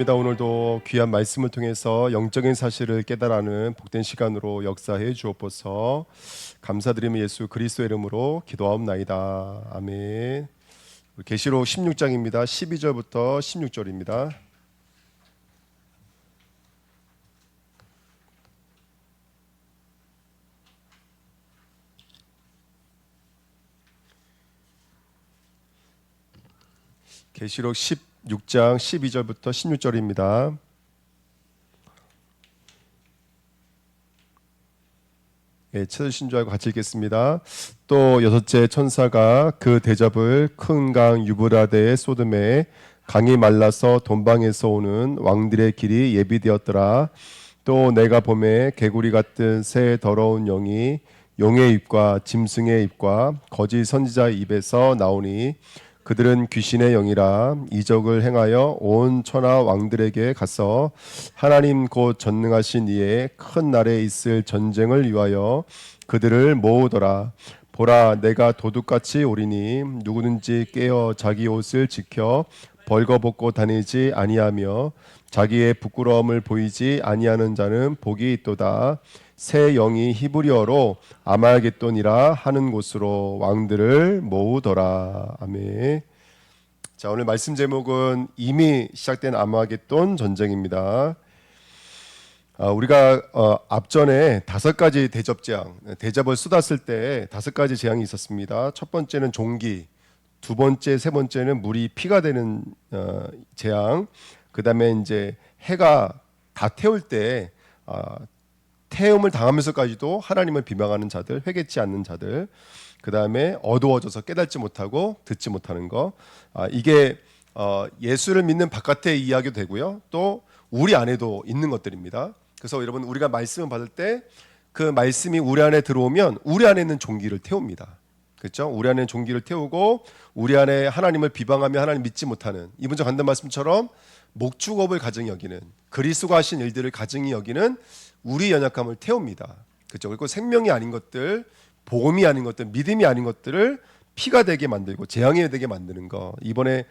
오늘도 귀한 말씀을 통해서 영적인 사실을 깨달아는 복된 시간으로 역사해 주옵소서. 감사드리며 예수 그리스도의 이름으로 기도하옵나이다. 아멘. 계시록 16장입니다. 12절부터 16절입니다. 계시록 16장 12절부터 16절입니다. 찾으신 줄 알고 같이 읽겠습니다. 또 여섯째 천사가 그 대접을 큰 강 유브라데에 쏟음에 강이 말라서 돈방에서 오는 왕들의 길이 예비되었더라. 또 내가 보매 개구리 같은 새 더러운 영이 용의 입과 짐승의 입과 거짓 선지자의 입에서 나오니 그들은 귀신의 영이라 이적을 행하여 온 천하 왕들에게 가서 하나님 곧 전능하신 이의 큰 날에 있을 전쟁을 위하여 그들을 모으더라. 보라, 내가 도둑같이 오리니 누구든지 깨어 자기 옷을 지켜 벌거벗고 다니지 아니하며 자기의 부끄러움을 보이지 아니하는 자는 복이 있도다. 새 영이 히브리어로 아말겟돈이라 하는 곳으로 왕들을 모으더라. 아멘. 자, 오늘 말씀 제목은 이미 시작된 아말겟돈 전쟁입니다. 우리가 앞전에 5가지 대접 재앙, 대접을 쏟았을 때 5가지 재앙이 있었습니다. 첫 번째는 종기, 두 번째, 세 번째는 물이 피가 되는 재앙. 그다음에 이제 해가 다 태울 때 태움을 당하면서까지도 하나님을 비방하는 자들, 회개치 않는 자들. 그다음에 어두워져서 깨닫지 못하고 듣지 못하는 거. 이게 예수를 믿는 바깥의 이야기도 되고요. 또 우리 안에도 있는 것들입니다. 그래서 여러분, 우리가 말씀을 받을 때 그 말씀이 우리 안에 들어오면 우리 안에 있는 종기를 태웁니다. 그렇죠? 우리 안에 종기를 태우고 우리 안에 하나님을 비방하며 하나님 믿지 못하는, 이번 주 간단 말씀처럼 목축업을 가증히 여기는, 그리스도가 하신 일들을 가증히 여기는 우리 연약함을 태웁니다. 그렇죠? 그리고 생명이 아닌 것들, 복음이 아닌 것들, 믿음이 아닌 것들을 피가 되게 만들고 재앙이 되게 만드는 거. 이번에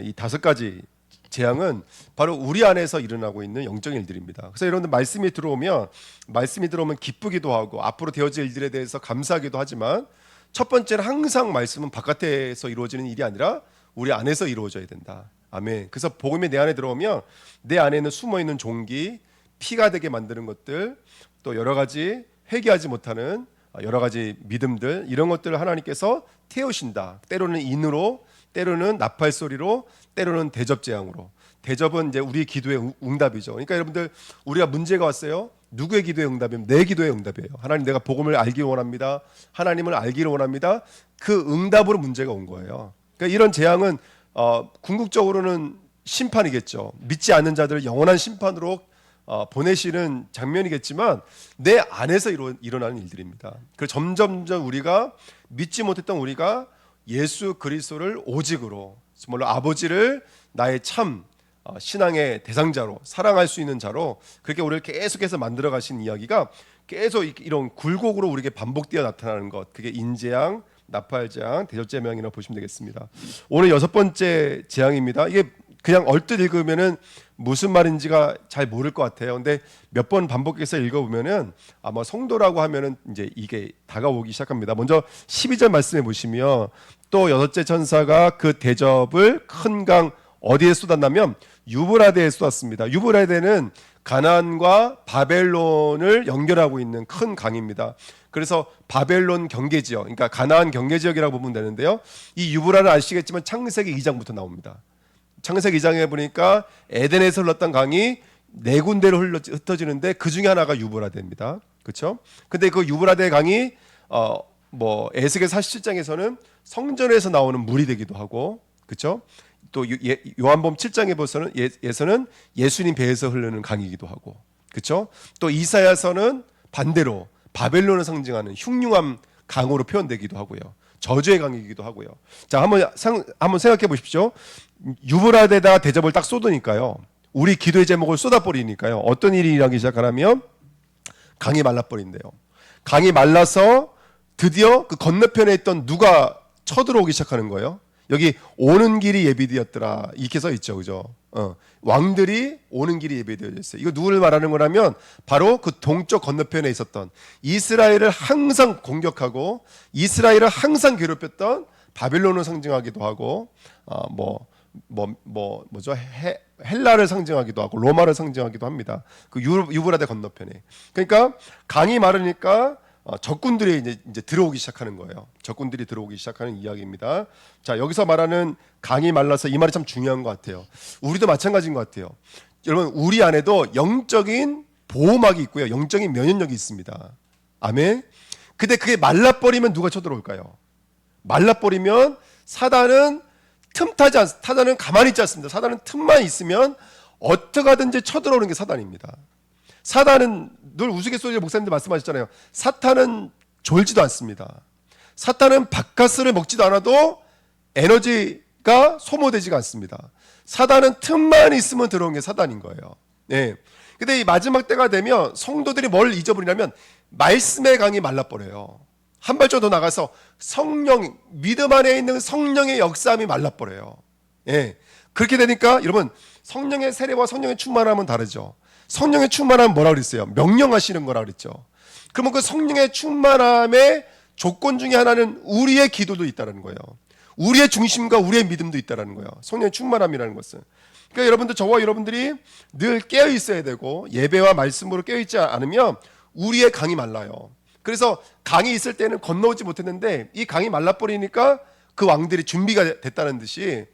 이 5가지 재앙은 바로 우리 안에서 일어나고 있는 영적인 일들입니다. 그래서 여러분들 말씀이 들어오면 기쁘기도 하고 앞으로 되어질 일들에 대해서 감사하기도 하지만, 첫 번째는 항상 말씀은 바깥에서 이루어지는 일이 아니라 우리 안에서 이루어져야 된다. 아멘. 그래서 복음이 내 안에 들어오면 내 안에는 숨어있는 종기, 피가 되게 만드는 것들, 또 여러 가지 회개하지 못하는 여러 가지 믿음들, 이런 것들을 하나님께서 태우신다. 때로는 인으로, 때로는 나팔 소리로, 때로는 대접 재앙으로. 대접은 이제 우리 기도의 응답이죠. 그러니까 여러분들, 우리가 문제가 왔어요. 누구의 기도의 응답이면 내 기도의 응답이에요. 하나님, 내가 복음을 알기 원합니다. 하나님을 알기를 원합니다. 그 응답으로 문제가 온 거예요. 그러니까 이런 재앙은 궁극적으로는 심판이겠죠. 믿지 않는 자들을 영원한 심판으로 보내시는 장면이겠지만 내 안에서 일어나는 일들입니다. 그래서 점점 우리가 믿지 못했던 우리가 예수 그리스도를 오직으로, 정말로 아버지를 나의 참 신앙의 대상자로, 사랑할 수 있는 자로, 그렇게 우리를 계속해서 만들어 가신 이야기가 계속 이런 굴곡으로 우리에게 반복되어 나타나는 것, 그게 인재앙, 나팔재앙, 대접재앙이라고 보시면 되겠습니다. 오늘 6번째 재앙입니다. 이게 그냥 얼뜻 읽으면은 무슨 말인지가 잘 모를 것 같아요. 근데 몇 번 반복해서 읽어보면은 아마 성도라고 하면은 이제 이게 다가오기 시작합니다. 먼저 12절 말씀해 보시면, 또 여섯째 천사가 그 대접을 큰 강 어디에 쏟았냐면 유브라데에 쏟았습니다. 유브라데는 가나안과 바벨론을 연결하고 있는 큰 강입니다. 그래서 바벨론 경계지역, 그러니까 가나안 경계지역이라고 보면 되는데요. 이 유브라는 아시겠지만 창세기 2장부터 나옵니다. 창세기 2장에 보니까 에덴에서 흘렀던 강이 4군데로 흩어지는데 그 중에 하나가 유브라데입니다. 그렇죠? 근데 그 유브라데 강이 에스겔 47장에서는 성전에서 나오는 물이 되기도 하고, 그렇죠? 또 요한복음 7장에 보서는 예수님 배에서 흐르는 강이기도 하고, 그렇죠? 또 이사야서는 반대로 바벨론을 상징하는 흉흉한 강으로 표현되기도 하고요. 저주의 강이기도 하고요. 자, 한번 생각해 보십시오. 유브라데다 대접을 딱 쏟으니까요, 우리 기도의 제목을 쏟아버리니까요, 어떤 일이 일어나기 시작하냐면 강이 말라버린대요. 강이 말라서 드디어 그 건너편에 있던 누가 쳐들어오기 시작하는 거예요. 여기 오는 길이 예비되었더라 이렇게 써 있죠, 그죠? 왕들이 오는 길이 예비되어 있어요. 이거 누구를 말하는 거라면 바로 그 동쪽 건너편에 있었던 이스라엘을 항상 공격하고 이스라엘을 항상 괴롭혔던 바빌론을 상징하기도 하고 뭐죠? 헬라를 상징하기도 하고 로마를 상징하기도 합니다. 그 유브라데 건너편에. 그러니까 강이 마르니까 적군들이 이제 들어오기 시작하는 거예요. 적군들이 들어오기 시작하는 이야기입니다. 자, 여기서 말하는 강이 말라서 이 말이 참 중요한 것 같아요. 우리도 마찬가지인 것 같아요. 여러분, 우리 안에도 영적인 보호막이 있고요, 영적인 면역력이 있습니다. 아멘. 근데 그게 말라버리면 누가 쳐들어올까요? 말라버리면 사단은 사단은 가만히 있지 않습니다. 사단은 틈만 있으면 어떻게 하든지 쳐들어오는 게 사단입니다. 사단은 늘 우스갯소리로 목사님들 말씀하셨잖아요. 사탄은 졸지도 않습니다. 사탄은 바카스를 먹지도 않아도 에너지가 소모되지가 않습니다. 사단은 틈만 있으면 들어온 게 사단인 거예요. 네. 근데 이 마지막 때가 되면 성도들이 뭘 잊어버리냐면 말씀의 강이 말라버려요. 한 발짝 더 나가서 성령, 믿음 안에 있는 성령의 역사함이 말라버려요. 예. 그렇게 되니까 여러분, 성령의 세례와 성령의 충만함은 다르죠. 성령의 충만함은 뭐라 그랬어요? 명령하시는 거라 그랬죠. 그러면 그 성령의 충만함의 조건 중에 하나는 우리의 기도도 있다는 거예요. 우리의 중심과 우리의 믿음도 있다는 거예요. 성령의 충만함이라는 것은. 그러니까 여러분들, 저와 여러분들이 늘 깨어 있어야 되고 예배와 말씀으로 깨어 있지 않으면 우리의 강이 말라요. 그래서 강이 있을 때는 건너오지 못했는데 이 강이 말라버리니까 그 왕들이 준비가 됐다는 듯이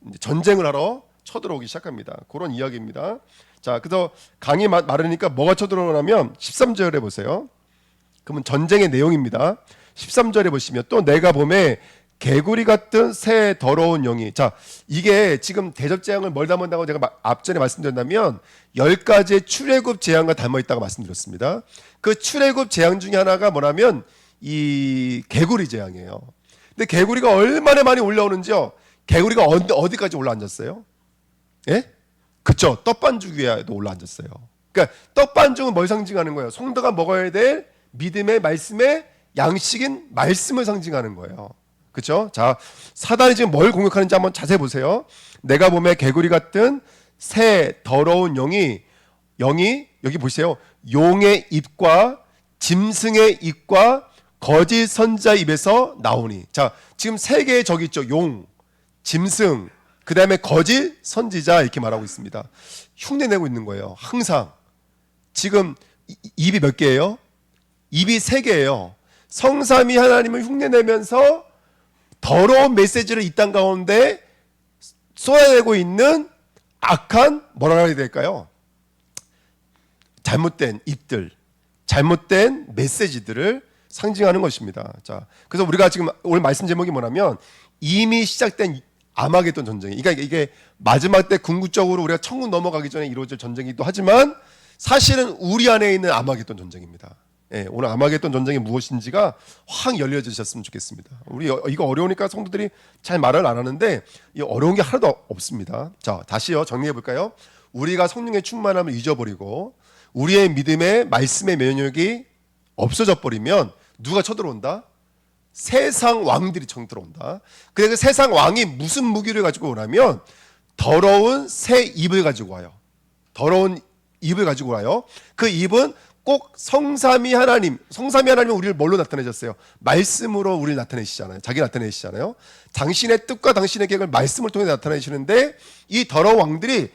이제 전쟁을 하러 쳐들어오기 시작합니다. 그런 이야기입니다. 자, 그래서 강이 마르니까 뭐가 쳐들어오냐면 13절에 보세요. 그러면 전쟁의 내용입니다. 13절에 보시면 또 내가 봄에 개구리 같은 새 더러운 영이, 자, 이게 지금 대접 재앙을 뭘 담은다고 제가 앞전에 말씀드렸다면 10가지의 출애굽 재앙과 닮아 있다고 말씀드렸습니다. 그 출애굽 재앙 중에 하나가 뭐냐면 이 개구리 재앙이에요. 근데 개구리가 얼마나 많이 올라오는지요. 개구리가 어디까지 올라앉았어요? 예? 그쵸, 떡반죽 위에도 올라앉았어요. 그러니까 떡반죽은 뭘 상징하는 거예요? 성도가 먹어야 될 믿음의 말씀의 양식인 말씀을 상징하는 거예요. 그렇죠? 자, 사단이 지금 뭘 공격하는지 한번 자세히 보세요. 내가 봄에 개구리 같은 새 더러운 영이 여기 보세요. 용의 입과 짐승의 입과 거짓 선자 입에서 나오니. 자, 지금 세 개의 적이 있죠. 용, 짐승, 그 다음에 거짓 선지자 이렇게 말하고 있습니다. 흉내내고 있는 거예요. 항상. 지금 입이 몇 개예요? 입이 세 개예요. 성삼위 하나님을 흉내내면서 더러운 메시지를 이 땅 가운데 쏟아내고 있는 악한, 뭐라 해야 될까요? 잘못된 입들, 잘못된 메시지들을 상징하는 것입니다. 자, 그래서 우리가 지금 오늘 말씀 제목이 뭐냐면 이미 시작된 아마겟돈 전쟁이. 그러니까 이게 마지막 때 궁극적으로 우리가 천국 넘어가기 전에 이루어질 전쟁이기도 하지만 사실은 우리 안에 있는 아마겟돈 전쟁입니다. 예, 오늘 아마겟돈 전쟁이 무엇인지가 확 열려주셨으면 좋겠습니다. 우리 이거 어려우니까 성도들이 잘 말을 안 하는데 이 어려운 게 하나도 없습니다. 자, 다시요 정리해 볼까요? 우리가 성령의 충만함을 잊어버리고 우리의 믿음의 말씀의 면역이 없어져 버리면 누가 쳐들어온다? 세상 왕들이 쳐들어온다. 그래서 그 세상 왕이 무슨 무기를 가지고 오냐면 더러운 새 입을 가지고 와요. 더러운 입을 가지고 와요. 그 입은 꼭 성삼위 하나님은 우리를 뭘로 나타내셨어요? 말씀으로 우리를 나타내시잖아요. 자기 나타내시잖아요. 당신의 뜻과 당신의 계획을 말씀을 통해 나타내시는데 이 더러운 왕들이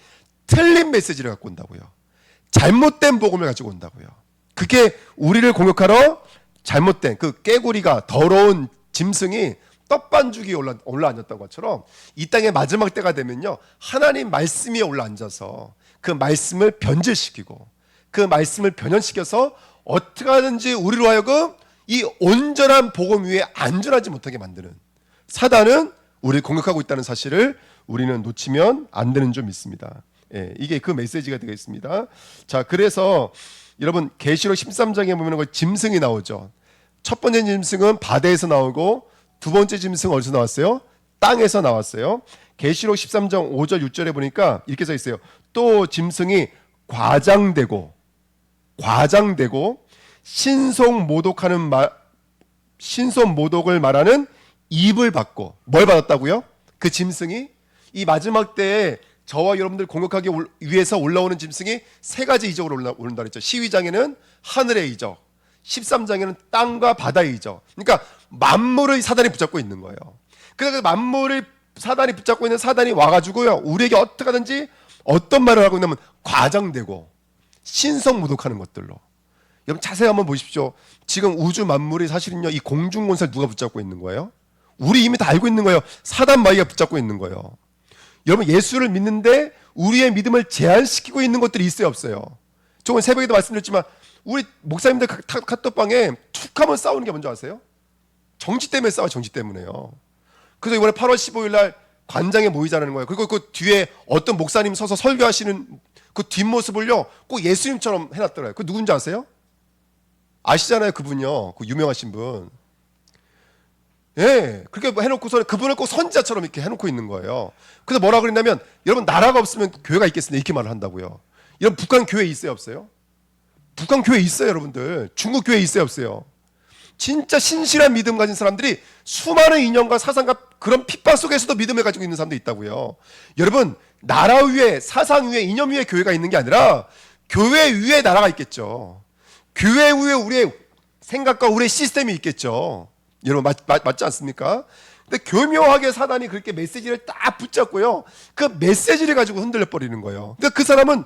틀린 메시지를 갖고 온다고요. 잘못된 복음을 가지고 온다고요. 그게 우리를 공격하러 잘못된 그 깨구리가 더러운 짐승이 떡반죽이 올라앉았던 것처럼 이 땅의 마지막 때가 되면요, 하나님 말씀 위에 올라앉아서 그 말씀을 변질시키고 그 말씀을 변형시켜서 어떻게 하든지 우리로 하여금 이 온전한 복음 위에 안전하지 못하게 만드는 사단은 우리를 공격하고 있다는 사실을 우리는 놓치면 안 되는 점 있습니다. 예, 이게 그 메시지가 되겠습니다. 자, 그래서 여러분 계시록 13장에 보면 그 짐승이 나오죠. 첫 번째 짐승은 바다에서 나오고 두 번째 짐승은 어디서 나왔어요? 땅에서 나왔어요. 계시록 13장 5절 6절에 보니까 이렇게 써 있어요. 또 짐승이 과장되고 신속 모독을 말하는 입을 받고, 뭘 받았다고요? 그 짐승이 이 마지막 때에 저와 여러분들 공격하기 위해서 올라오는 짐승이 세 가지 이적으로 오른다 그랬죠. 12장에는 하늘의 이적, 13장에는 땅과 바다의 이적. 그러니까 만물을 사단이 붙잡고 있는 거예요. 그래서 그 만물을 사단이 붙잡고 있는 사단이 와가지고요, 우리에게 어떻게 하든지 어떤 말을 하고 있냐면 과장되고 신성모독하는 것들로. 여러분 자세히 한번 보십시오. 지금 우주 만물이 사실은요, 이 공중권세를 누가 붙잡고 있는 거예요? 우리 이미 다 알고 있는 거예요. 사단 마귀가 붙잡고 있는 거예요. 여러분 예수를 믿는데 우리의 믿음을 제한시키고 있는 것들이 있어요, 없어요? 조금 새벽에도 말씀드렸지만 우리 목사님들 카톡방에 툭 하면 싸우는 게 뭔지 아세요? 정치 때문에 싸워. 정치 때문에요. 그래서 이번에 8월 15일 날 관장에 모이자는 거예요. 그리고 그 뒤에 어떤 목사님 서서 설교하시는 그 뒷모습을요 꼭 예수님처럼 해놨더라고요. 그 누군지 아세요? 아시잖아요, 그분요. 그 유명하신 분. 예, 그렇게 해놓고서 그분을 꼭 선지자처럼 이렇게 해놓고 있는 거예요. 그래서 뭐라 그랬냐면, 여러분 나라가 없으면 교회가 있겠습니까? 이렇게 말을 한다고요. 여러분 북한 교회 있어요, 없어요? 북한 교회 있어요, 여러분들. 중국 교회 있어요, 없어요? 진짜 신실한 믿음 가진 사람들이 수많은 인연과 사상과 그런 핍박 속에서도 믿음을 가지고 있는 사람도 있다고요. 여러분 나라 위에, 사상 위에, 이념 위에 교회가 있는 게 아니라 교회 위에 나라가 있겠죠. 교회 위에 우리의 생각과 우리의 시스템이 있겠죠. 여러분 맞지 않습니까? 근데 교묘하게 사단이 그렇게 메시지를 딱 붙잡고요, 그 메시지를 가지고 흔들려 버리는 거예요. 그러니까 그 사람은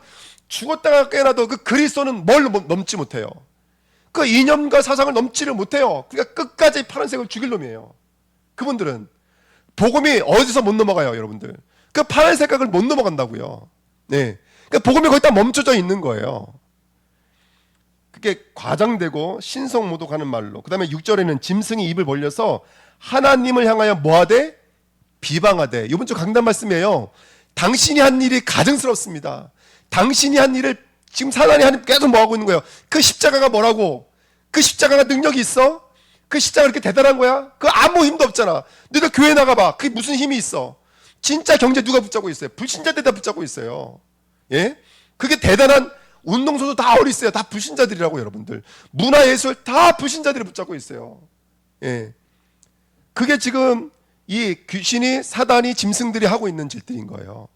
죽었다가 깨어나도 그 그리스도는 뭘 넘지 못해요. 그 이념과 사상을 넘지를 못해요. 그러니까 끝까지 파란색을 죽일 놈이에요. 그분들은 복음이 어디서 못 넘어가요, 여러분들. 그 파란색 각을 못 넘어간다고요. 네, 그러니까 복음이 거기다 멈춰져 있는 거예요. 그게 과장되고 신성모독하는 말로. 그 다음에 6절에는 짐승이 입을 벌려서 하나님을 향하여 뭐하되? 비방하되. 이번 주 강단 말씀이에요. 당신이 한 일이 가증스럽습니다. 당신이 한 일을 지금 사단이 계속 뭐하고 있는 거예요? 그 십자가가 뭐라고? 그 십자가가 능력이 있어? 그 십자가가 그렇게 대단한 거야? 그 아무 힘도 없잖아. 너희들 교회 나가봐. 그게 무슨 힘이 있어? 진짜 경제 누가 붙잡고 있어요? 불신자들 다 붙잡고 있어요. 예? 그게 대단한, 운동선수 다 어디 있어요? 다 불신자들이라고, 여러분들. 문화예술 다 불신자들이 붙잡고 있어요. 예. 그게 지금 이 귀신이, 사단이, 짐승들이 하고 있는 짓들인 거예요.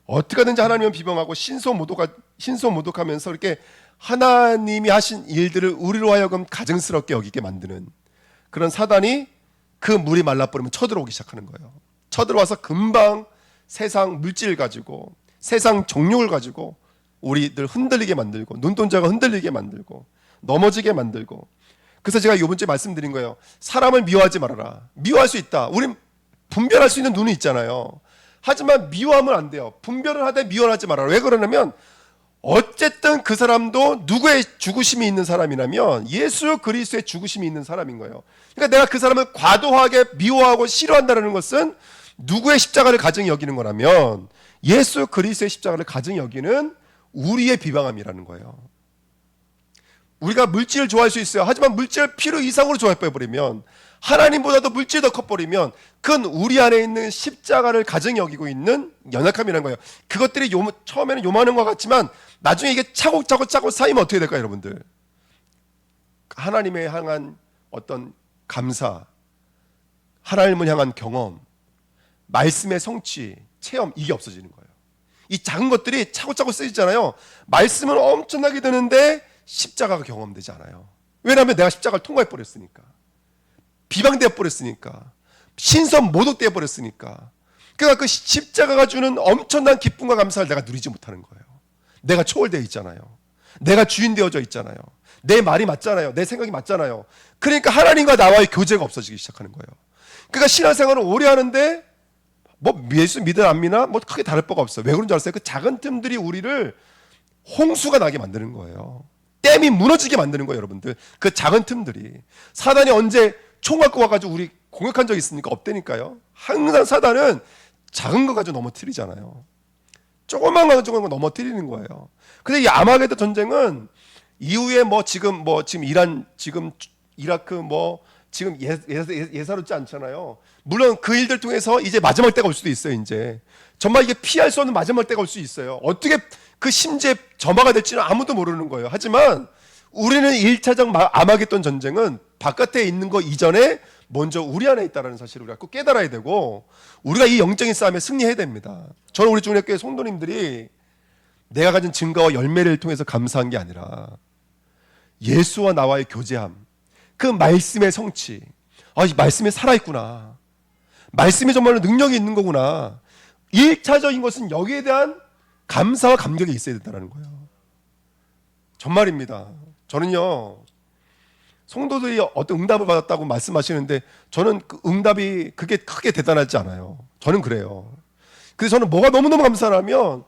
어떻게 하든지 하나님은 비방하고 신소모독하면서 이렇게 하나님이 하신 일들을 우리로 하여금 가증스럽게 여기게 만드는 그런 사단이 그 물이 말라버리면 쳐들어오기 시작하는 거예요. 쳐들어와서 금방 세상 물질 가지고, 세상 정욕을 가지고 우리들 흔들리게 만들고, 눈동자가 흔들리게 만들고, 넘어지게 만들고. 그래서 제가 이번 주에 말씀드린 거예요. 사람을 미워하지 말아라. 미워할 수 있다. 우린 분별할 수 있는 눈이 있잖아요. 하지만 미워하면 안 돼요. 분별을 하되 미워하지 말아라. 왜 그러냐면 어쨌든 그 사람도 누구의 죽으심이 있는 사람이라면 예수 그리스도의 죽으심이 있는 사람인 거예요. 그러니까 내가 그 사람을 과도하게 미워하고 싫어한다는 것은 누구의 십자가를 가증히 여기는 거라면 예수 그리스도의 십자가를 가증히 여기는 우리의 비방함이라는 거예요. 우리가 물질을 좋아할 수 있어요. 하지만 물질을 필요 이상으로 좋아해버리면, 하나님보다도 물질이 더 커버리면 그건 우리 안에 있는 십자가를 가증히 여기고 있는 연약함이라는 거예요. 그것들이 처음에는 요만한 것 같지만 나중에 이게 차곡차곡 쌓이면 어떻게 될까요, 여러분들? 하나님에 향한 어떤 감사, 하나님을 향한 경험, 말씀의 성취, 체험, 이게 없어지는 거예요. 이 작은 것들이 차곡차곡 쓰이잖아요. 말씀은 엄청나게 되는데 십자가가 경험되지 않아요. 왜냐하면 내가 십자가를 통과해 버렸으니까, 비방되어 버렸으니까, 신선 모독되어 버렸으니까. 그러니까 그 십자가가 주는 엄청난 기쁨과 감사를 내가 누리지 못하는 거예요. 내가 초월되어 있잖아요. 내가 주인 되어져 있잖아요. 내 말이 맞잖아요. 내 생각이 맞잖아요. 그러니까 하나님과 나와의 교제가 없어지기 시작하는 거예요. 그러니까 신앙생활을 오래 하는데 뭐 예수 믿으나 안 믿나 뭐 크게 다를 바가 없어요. 왜 그런 줄 아세요? 그 작은 틈들이 우리를 홍수가 나게 만드는 거예요. 댐이 무너지게 만드는 거예요, 여러분들. 그 작은 틈들이. 사단이 언제 총 갖고 와가지고 우리 공격한 적 있습니까? 없다니까요. 항상 사단은 작은 거 가지고 넘어뜨리잖아요. 조그만 거 가지고 넘어뜨리는 거예요. 근데 이 아마게도 전쟁은 이후에 지금 이란, 지금 이라크 지금 예사롭지 않잖아요. 물론 그 일들 통해서 이제 마지막 때가 올 수도 있어요. 이제 정말 이게 피할 수 없는 마지막 때가 올 수 있어요. 어떻게 그 심지에 점화가 될지는 아무도 모르는 거예요. 하지만 우리는 1차적 아마겟돈 전쟁은 바깥에 있는 거 이전에 먼저 우리 안에 있다는 사실을 우리가 꼭 깨달아야 되고 우리가 이 영적인 싸움에 승리해야 됩니다. 저는 우리 중학교의 성도님들이 내가 가진 증거와 열매를 통해서 감사한 게 아니라 예수와 나와의 교제함, 그 말씀의 성취, 이 말씀이 살아있구나, 말씀이 정말로 능력이 있는 거구나, 1차적인 것은 여기에 대한 감사와 감격이 있어야 된다는 거예요. 정말입니다. 저는요, 성도들이 어떤 응답을 받았다고 말씀하시는데 저는 그 응답이 그게 크게 대단하지 않아요. 저는 그래요. 그래서 저는 뭐가 너무너무 감사하면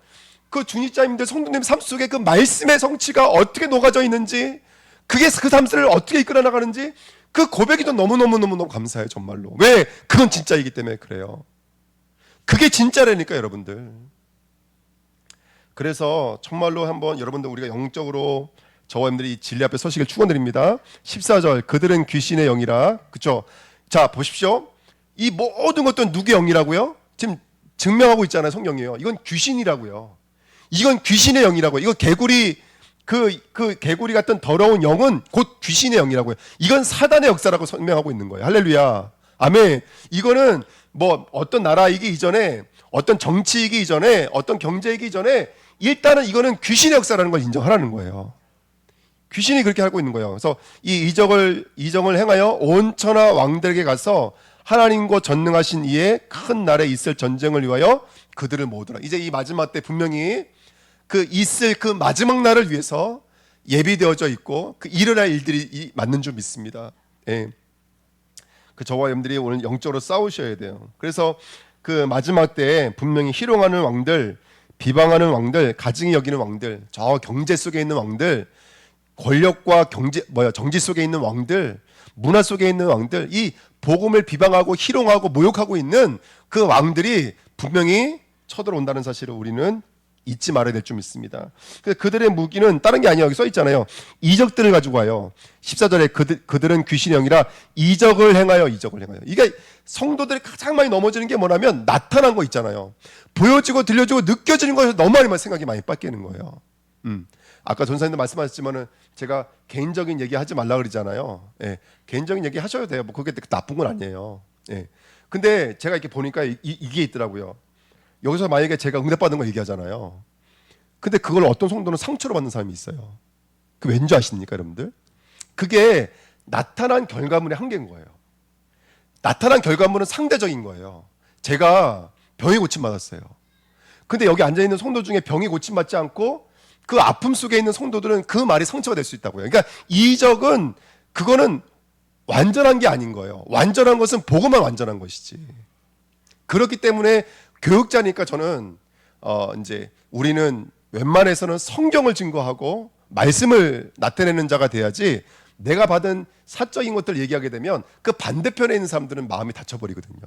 그 중직자님들 성도님 삶 속에 그 말씀의 성취가 어떻게 녹아져 있는지, 그게 그 삶을 어떻게 이끌어 나가는지 그 고백이 좀 너무너무 감사해요. 정말로. 왜? 그건 진짜이기 때문에 그래요. 그게 진짜라니까 여러분들. 그래서 정말로 한번 여러분들 우리가 영적으로 저와 여러분들이 이 진리 앞에 서시길 축원드립니다. 14절 그들은 귀신의 영이라. 그렇죠? 자 보십시오. 이 모든 것들은 누구의 영이라고요? 지금 증명하고 있잖아요. 성경이에요. 이건 귀신이라고요. 이건 귀신의 영이라고요. 이거 개구리 그 개구리 같은 더러운 영은 곧 귀신의 영이라고요. 이건 사단의 역사라고 설명하고 있는 거예요. 할렐루야. 아멘. 이거는 뭐 어떤 나라이기 이전에, 어떤 정치이기 이전에, 어떤 경제이기 이전에 일단은 이거는 귀신의 역사라는 걸 인정하라는 거예요. 귀신이 그렇게 하고 있는 거예요. 그래서 이 이정을 행하여 온 천하 왕들에게 가서 하나님과 전능하신 이의 큰 날에 있을 전쟁을 위하여 그들을 모으더라. 이제 이 마지막 때 분명히 그 있을 그 마지막 날을 위해서 예비되어져 있고 그 일어날 일들이 맞는 줄 믿습니다. 예. 그 저와 여러분들이 오늘 영적으로 싸우셔야 돼요. 그래서 그 마지막 때 분명히 희롱하는 왕들, 비방하는 왕들, 가증히 여기는 왕들, 저 경제 속에 있는 왕들, 권력과 정치 속에 있는 왕들, 문화 속에 있는 왕들, 이 복음을 비방하고 희롱하고 모욕하고 있는 그 왕들이 분명히 쳐들어온다는 사실을 우리는 잊지 말아야 될 줄 믿습니다. 그들의 무기는 다른 게 아니에요. 여기 써 있잖아요. 이적들을 가지고 와요. 14절에 그들은 귀신의 영이라 이적을 행하여. 이게 성도들이 가장 많이 넘어지는 게 뭐냐면 나타난 거 있잖아요. 보여지고 들려지고 느껴지는 거에서 너무 많이 생각이 많이 바뀌는 거예요. 아까 전사님도 말씀하셨지만은 제가 개인적인 얘기 하지 말라 그러잖아요. 예, 개인적인 얘기 하셔도 돼요. 뭐 그게 나쁜 건 아니에요. 예. 근데 제가 이렇게 보니까 이게 있더라고요. 여기서 만약에 제가 응답받는 거 얘기하잖아요. 근데 그걸 어떤 성도는 상처로 받는 사람이 있어요. 그 왠지 아십니까, 여러분들? 그게 나타난 결과물의 한계인 거예요. 나타난 결과물은 상대적인 거예요. 제가 병이 고침받았어요. 근데 여기 앉아있는 성도 중에 병이 고침받지 않고 그 아픔 속에 있는 성도들은 그 말이 상처가 될 수 있다고요. 그러니까 이적은 그거는 완전한 게 아닌 거예요. 완전한 것은 보고만 완전한 것이지. 그렇기 때문에 교육자니까 저는 이제 우리는 웬만해서는 성경을 증거하고 말씀을 나타내는 자가 돼야지 내가 받은 사적인 것들을 얘기하게 되면 그 반대편에 있는 사람들은 마음이 다쳐버리거든요.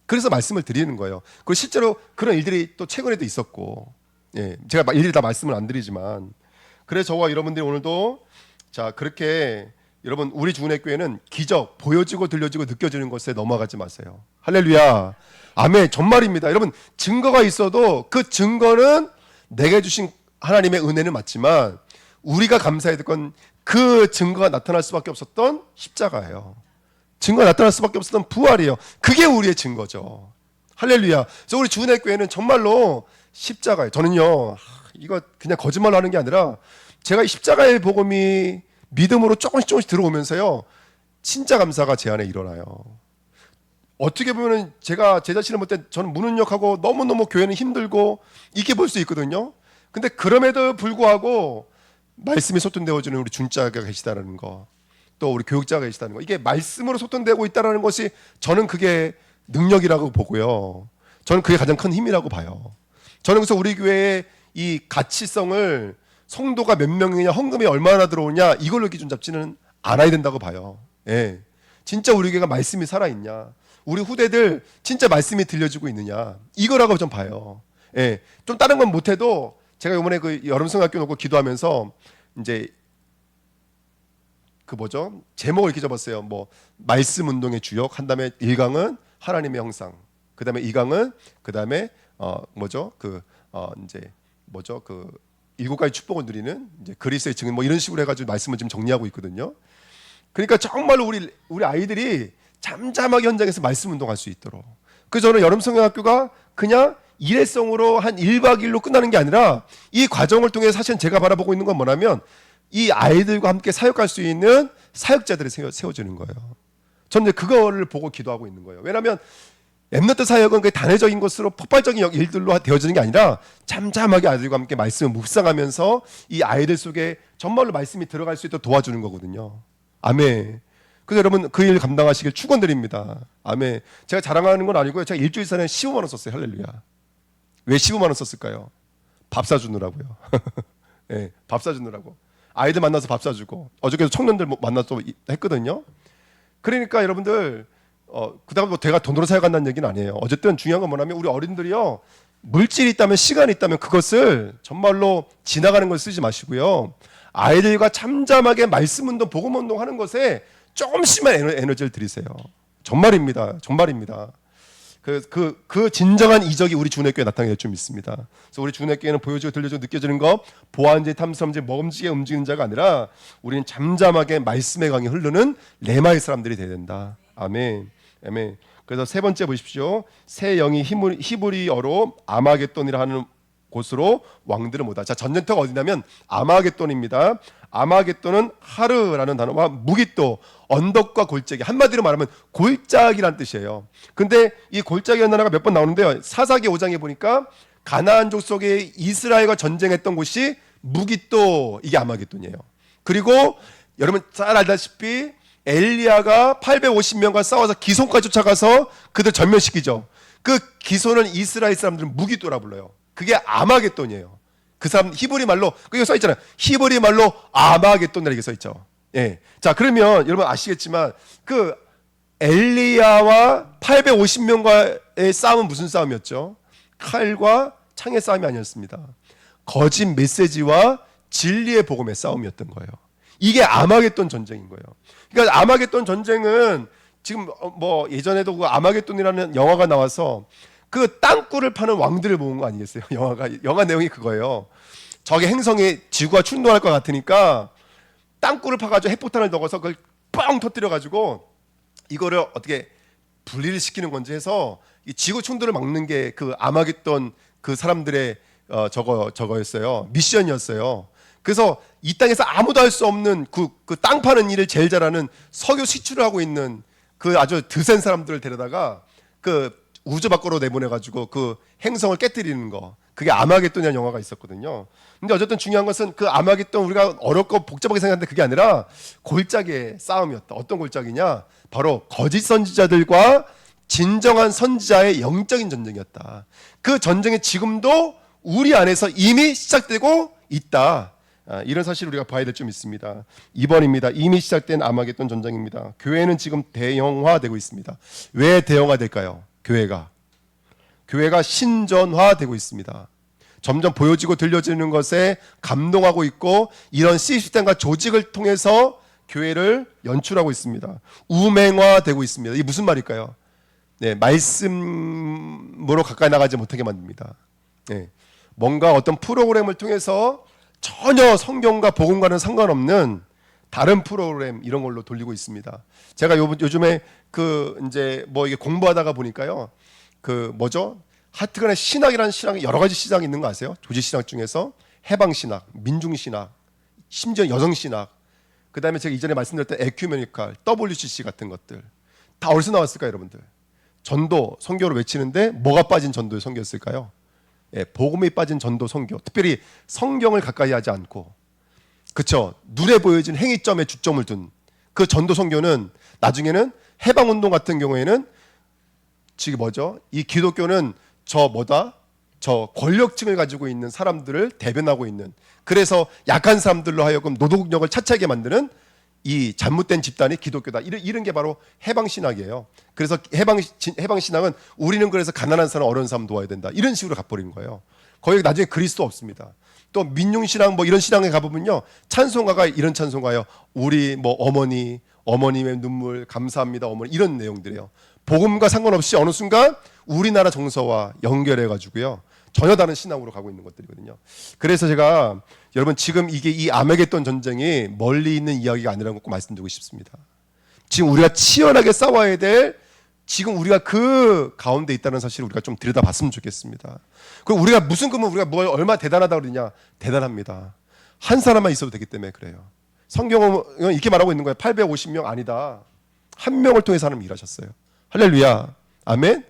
그래서 말씀을 드리는 거예요. 그리고 실제로 그런 일들이 또 최근에도 있었고, 예, 제가 일일이 다 말씀을 안 드리지만, 그래서 저와 여러분들이 오늘도 자 그렇게 여러분 우리 주은혜 교회는 기적 보여지고 들려지고 느껴지는 것에 넘어가지 마세요. 할렐루야. 아멘. 정말입니다. 여러분 증거가 있어도 그 증거는 내게 주신 하나님의 은혜는 맞지만 우리가 감사해야 될 건 그 증거가 나타날 수밖에 없었던 십자가예요. 증거가 나타날 수밖에 없었던 부활이에요. 그게 우리의 증거죠. 할렐루야. 그래서 우리 주은혜 교회는 정말로 십자가예요. 저는요 이거 그냥 거짓말로 하는 게 아니라 제가 이 십자가의 복음이 믿음으로 조금씩 들어오면서요 진짜 감사가 제 안에 일어나요. 어떻게 보면은 제가 제 자신을 볼 때 저는 무능력하고 너무너무 교회는 힘들고 이렇게 볼 수 있거든요. 근데 그럼에도 불구하고 말씀이 소통되어지는 우리 준자가 계시다는 거, 또 우리 교육자가 계시다는 거, 이게 말씀으로 소통되고 있다는 것이 저는 그게 능력이라고 보고요. 저는 그게 가장 큰 힘이라고 봐요. 저는 그래서 우리 교회의 이 가치성을 성도가 몇 명이냐, 헌금이 얼마나 들어오냐 이걸로 기준 잡지는 않아야 된다고 봐요. 예. 진짜 우리 교회가 말씀이 살아있냐, 우리 후대들 진짜 말씀이 들려지고 있느냐 이거라고 좀 봐요. 예. 좀 다른 건 못해도 제가 이번에 그 여름성학교 놓고 기도하면서 이제 그 뭐죠 제목을 이렇게 접었어요. 뭐 말씀 운동의 주역, 한 다음에 1강은 하나님의 형상, 그 다음에 2강은 그 다음에 뭐죠 이제 뭐죠 그 7가지 축복을 누리는 이제 그리스도의 증인, 뭐 이런 식으로 해가지고 말씀을 지금 정리하고 있거든요. 그러니까 정말로 우리 아이들이 잠잠하게 현장에서 말씀 운동할 수 있도록. 그래서 저는 여름 성경학교가 그냥 일회성으로 한 1박 2일로 끝나는 게 아니라 이 과정을 통해 사실 제가 바라보고 있는 건 뭐냐면 이 아이들과 함께 사역할 수 있는 사역자들이 세워지는 거예요. 저는 이제 그거를 보고 기도하고 있는 거예요. 왜냐하면 렘넌트 사역은 그 단회적인 것으로 폭발적인 일들로 되어지는 게 아니라 잠잠하게 아이들과 함께 말씀을 묵상하면서 이 아이들 속에 정말로 말씀이 들어갈 수 있도록 도와주는 거거든요. 아멘. 그래서 여러분 그 일 감당하시길 축원드립니다. 아멘. 제가 자랑하는 건 아니고요. 제가 일주일 전에 15만 원 썼어요. 할렐루야. 왜 15만 원 썼을까요? 밥 사주느라고요. 네, 밥 사주느라고. 아이들 만나서 밥 사주고 어저께도 청년들 만나서 했거든요. 그러니까 여러분들 그다음에 뭐 제가 돈으로 사용한다는 얘기는 아니에요. 어쨌든 중요한 건 뭐냐면 우리 어린들이요, 물질이 있다면 시간이 있다면 그것을 정말로 지나가는 걸 쓰지 마시고요, 아이들과 잠잠하게 말씀 운동, 복음 운동 하는 것에 조금씩만 에너지를 들이세요. 정말입니다. 정말입니다. 그 진정한 이적이 우리 주내교회에 나타나게 될 줄 믿습니다. 그래서 우리 주내교회는 보여지고 들려지고 느껴지는 거, 보안지, 탐험지, 먹음직에 움직이는 자가 아니라 우리는 잠잠하게 말씀의 강이 흐르는 레마의 사람들이 되어야 된다. 아멘. 아멘. 그래서 세 번째 보십시오. 새 영이 히브리어로 아마겟돈이라 하는 곳으로 왕들은 오다. 자, 전쟁터가 어디냐면 아마겟돈입니다. 아마겟돈은 하르라는 단어와 무깃도, 언덕과 골짜기, 한마디로 말하면 골짜기란 뜻이에요. 근데 이 골짜기라는 단어가 몇 번 나오는데요, 사사기 5장에 보니까 가나안족 속에 이스라엘과 전쟁했던 곳이 무깃도, 이게 아마겟돈이에요. 그리고 여러분 잘 알다시피 엘리야가 850명과 싸워서 기손까지 쫓아가서 그들 전멸시키죠. 그 기손은 이스라엘 사람들은 무깃도라 불러요. 그게 아마겟돈이에요. 그 사람 히브리 말로, 그게 써 있잖아요. 히브리 말로 아마겟돈이라고 써 있죠. 예. 자, 그러면 여러분 아시겠지만 그 엘리야와 850명과의 싸움은 무슨 싸움이었죠? 칼과 창의 싸움이 아니었습니다. 거짓 메시지와 진리의 복음의 싸움이었던 거예요. 이게 아마겟돈 전쟁인 거예요. 그러니까 아마겟돈 전쟁은 지금 뭐 예전에도 그 아마겟돈이라는 영화가 나와서 그 땅굴을 파는 왕들을 모은 거 아니겠어요? 영화 내용이 그거예요. 적의 행성에 지구가 충돌할 것 같으니까 땅굴을 파가지고 핵폭탄을 넣어서 그걸 뻥 터뜨려가지고 이거를 어떻게 분리를 시키는 건지 해서 이 지구 충돌을 막는 게 그 아마겟돈 그 사람들의 저거였어요. 미션이었어요. 그래서 이 땅에서 아무도 할 수 없는 그 땅 파는 일을 제일 잘하는 석유 시추를 하고 있는 그 아주 드센 사람들을 데려다가 그 우주 밖으로 내보내가지고 그 행성을 깨뜨리는 거, 그게 아마겟돈이라는 영화가 있었거든요. 근데 어쨌든 중요한 것은 그 아마겟돈, 우리가 어렵고 복잡하게 생각하는데 그게 아니라 골짜기의 싸움이었다. 어떤 골짜기냐? 바로 거짓 선지자들과 진정한 선지자의 영적인 전쟁이었다. 그 전쟁이 지금도 우리 안에서 이미 시작되고 있다. 이런 사실을 우리가 봐야 될 점 있습니다. 2번입니다. 이미 시작된 아마겟돈 전쟁입니다. 교회는 지금 대형화되고 있습니다. 왜 대형화될까요? 교회가 신전화되고 있습니다. 점점 보여지고 들려지는 것에 감동하고 있고, 이런 시스템과 조직을 통해서 교회를 연출하고 있습니다. 우맹화되고 있습니다. 이게 무슨 말일까요? 네, 말씀으로 가까이 나가지 못하게 만듭니다. 네, 뭔가 어떤 프로그램을 통해서 전혀 성경과 복음과는 상관없는 다른 프로그램 이런 걸로 돌리고 있습니다. 제가 요즘에 그 이제 뭐 이게 공부하다가 보니까요, 그 뭐죠? 하여튼간에 신학이라는 신학이 여러 가지 신학이 있는 거 아세요? 조지 신학 중에서 해방 신학, 민중 신학, 심지어 여성 신학, 그 다음에 제가 이전에 말씀드렸던 에큐메니칼, WCC 같은 것들 다 어디서 나왔을까요, 여러분들? 전도 선교를 외치는데 뭐가 빠진 전도의 선교였을까요? 예, 복음이 빠진 전도 선교. 특별히 성경을 가까이 하지 않고, 그쵸, 눈에 보여진 행위점에 주점을 둔 그 전도 선교는 나중에는 해방 운동 같은 경우에는 지금 뭐죠? 이 기독교는 저 권력층을 가지고 있는 사람들을 대변하고 있는, 그래서 약한 사람들로 하여금 노동력을 차치하게 만드는 이 잘못된 집단이 기독교다. 이런 게 바로 해방 신학이에요. 그래서 해방 신학은 우리는 그래서 가난한 사람, 어려운 사람 도와야 된다. 이런 식으로 가버린 거예요. 거기 나중에 그리스도 없습니다. 또 민중 신학 뭐 이런 신앙에 가보면요, 찬송가가 이런 찬송가요. 우리 뭐 어머님의 눈물 감사합니다 어머니, 이런 내용들이에요. 복음과 상관없이 어느 순간 우리나라 정서와 연결해 가지고요, 전혀 다른 신앙으로 가고 있는 것들이거든요. 그래서 제가 여러분 지금 이게 이 아메겟돈 전쟁이 멀리 있는 이야기가 아니라는 거 꼭 말씀드리고 싶습니다. 지금 우리가 치열하게 싸워야 될 지금 우리가 그 가운데 있다는 사실을 우리가 좀 들여다봤으면 좋겠습니다. 그리고 우리가 무슨 그러면 우리가 뭘 얼마나 대단하다고 그러냐? 대단합니다. 한 사람만 있어도 되기 때문에 그래요. 성경은 이렇게 말하고 있는 거예요. 850명 아니다. 한 명을 통해서 하나님 일하셨어요. 할렐루야. 아멘.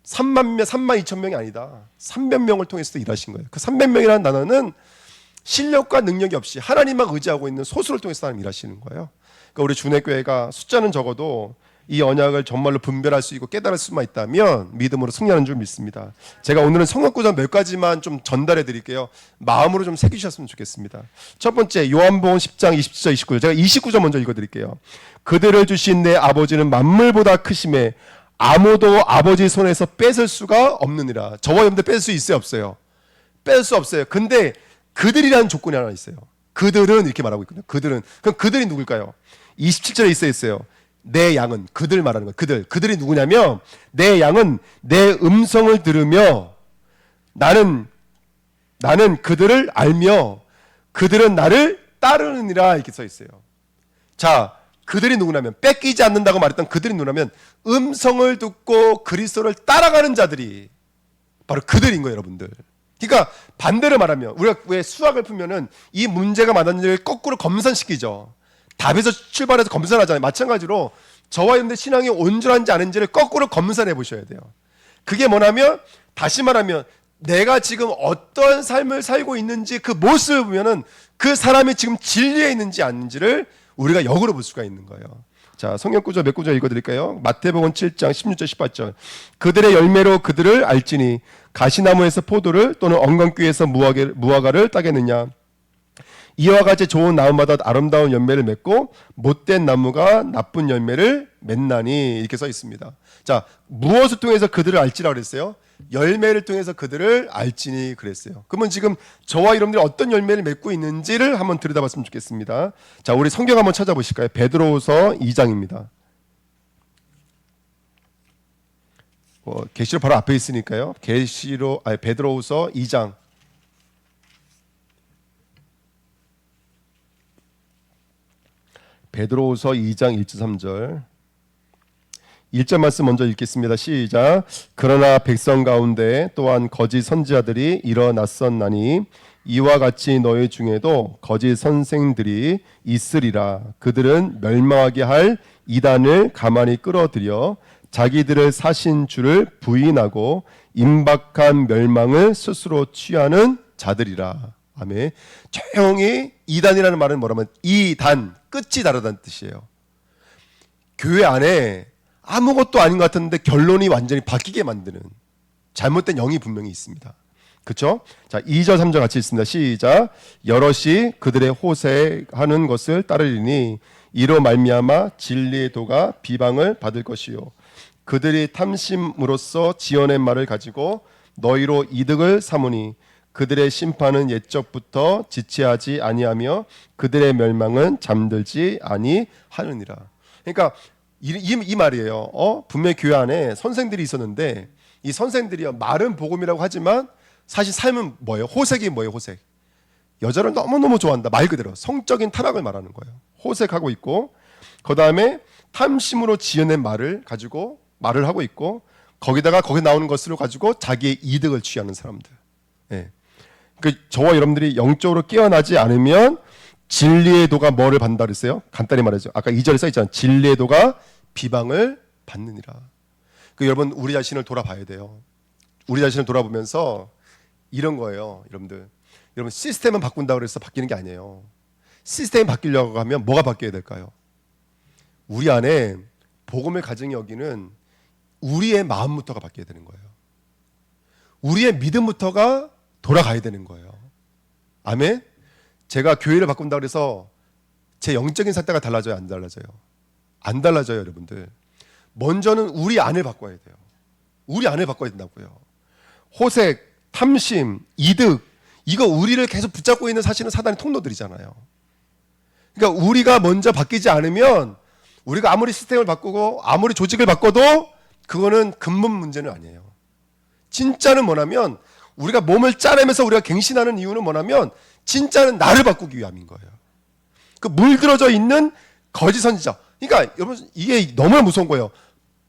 3만 2천 명이 아니다. 300명을 통해서도 일하신 거예요. 그 300명이라는 단어는 실력과 능력이 없이 하나님만 의지하고 있는 소수를 통해서 하나님 일하시는 거예요. 그러니까 우리 주내교회가 숫자는 적어도 이 언약을 정말로 분별할 수 있고 깨달을 수만 있다면 믿음으로 승리하는 줄 믿습니다. 제가 오늘은 성경구절 몇 가지만 좀 전달해 드릴게요. 마음으로 좀 새기셨으면 좋겠습니다. 첫 번째 요한복음 10장 27절 29절 제가 29절 먼저 읽어 드릴게요. 그들을 주신 내 아버지는 만물보다 크심에 아무도 아버지 손에서 뺏을 수가 없느니라. 저와 여러분들 뺏을 수 있어요 없어요? 뺄 수 없어요. 근데 그들이라는 조건이 하나 있어요. 그들은 이렇게 말하고 있거든요. 그들은 그럼 그들이 누굴까요? 27절에 있어요. 내 양은 그들 말하는 거예요. 그들이 누구냐면 내 양은 내 음성을 들으며 나는 그들을 알며 그들은 나를 따르느니라 이렇게 써 있어요. 자, 그들이 누구냐면 뺏기지 않는다고 말했던 그들이 누구냐면 음성을 듣고 그리스도를 따라가는 자들이 바로 그들인 거예요, 여러분들. 그러니까 반대로 말하면 우리가 왜 수학을 풀면은 이 문제가 맞았는지를 거꾸로 검산시키죠. 답에서 출발해서 검산하잖아요. 마찬가지로 저와 여러분들 신앙이 온전한지 아닌지를 거꾸로 검산해 보셔야 돼요. 그게 뭐냐면 다시 말하면 내가 지금 어떤 삶을 살고 있는지 그 모습을 보면은 그 사람이 지금 진리에 있는지 아닌지를 우리가 역으로 볼 수가 있는 거예요. 자, 성경 구절 몇 구절 읽어드릴까요? 마태복음 7장 16절 18절 그들의 열매로 그들을 알지니 가시나무에서 포도를 또는 엉겅퀴에서 무화과를 따겠느냐. 이와 같이 좋은 나무마다 아름다운 열매를 맺고 못된 나무가 나쁜 열매를 맺나니 이렇게 써 있습니다. 자, 무엇을 통해서 그들을 알지라 그랬어요? 열매를 통해서 그들을 알지니 그랬어요. 그러면 지금 저와 여러분들이 어떤 열매를 맺고 있는지를 한번 들여다봤으면 좋겠습니다. 자, 우리 성경 한번 찾아보실까요? 베드로후서 2장입니다. 계시록 바로 앞에 있으니까요. 베드로후서 2장. 베드로후서 2장 1절 3절 1절 말씀 먼저 읽겠습니다. 시작. 그러나 백성 가운데 또한 거짓 선지자들이 일어났었나니 이와 같이 너희 중에도 거짓 선생들이 있으리라. 그들은 멸망하게 할 이단을 가만히 끌어들여 자기들을 사신 주를 부인하고 임박한 멸망을 스스로 취하는 자들이라. 아멘. 조용히 이단이라는 말은 뭐라면 이단, 끝이 다르다는 뜻이에요. 교회 안에 아무것도 아닌 것 같은데 결론이 완전히 바뀌게 만드는 잘못된 영이 분명히 있습니다. 그렇죠? 자, 2절 3절 같이 읽습니다. 시작. 여럿이 그들의 호색하는 것을 따르리니 이로 말미암아 진리의 도가 비방을 받을 것이요 그들이 탐심으로써 지어낸 말을 가지고 너희로 이득을 삼으니 그들의 심판은 옛적부터 지체하지 아니하며 그들의 멸망은 잠들지 아니하느니라. 그러니까 이 말이에요. 분명히 교회 안에 선생들이 있었는데 이 선생들이요 말은 복음이라고 하지만 사실 삶은 뭐예요? 호색이 뭐예요? 호색. 여자를 너무너무 좋아한다. 말 그대로 성적인 타락을 말하는 거예요. 호색하고 있고 그 다음에 탐심으로 지어낸 말을 가지고 말을 하고 있고 거기다가 거기 나오는 것으로 가지고 자기의 이득을 취하는 사람들. 예. 그 저와 여러분들이 영적으로 깨어나지 않으면 진리의 도가 뭐를 받는다 그랬어요? 간단히 말하죠. 아까 2절에 써 있잖아요. 진리의 도가 비방을 받느니라. 그 여러분 우리 자신을 돌아봐야 돼요. 우리 자신을 돌아보면서 이런 거예요. 여러분 시스템은 바꾼다고 그래서 바뀌는 게 아니에요. 시스템이 바뀌려고 하면 뭐가 바뀌어야 될까요? 우리 안에 복음을 가정히 여기는 우리의 마음부터가 바뀌어야 되는 거예요. 우리의 믿음부터가 돌아가야 되는 거예요. 아멘? 제가 교회를 바꾼다고 해서 제 영적인 상태가 달라져요? 안 달라져요? 안 달라져요, 여러분들. 먼저는 우리 안을 바꿔야 돼요. 우리 안을 바꿔야 된다고요. 호색, 탐심, 이득 이거 우리를 계속 붙잡고 있는 사실은 사단의 통로들이잖아요. 그러니까 우리가 먼저 바뀌지 않으면 우리가 아무리 시스템을 바꾸고 아무리 조직을 바꿔도 그거는 근본 문제는 아니에요. 진짜는 뭐냐면 우리가 몸을 짜내면서 우리가 갱신하는 이유는 뭐냐면 진짜는 나를 바꾸기 위함인 거예요. 그 물들어져 있는 거짓 선지자 그러니까 여러분 이게 너무나 무서운 거예요.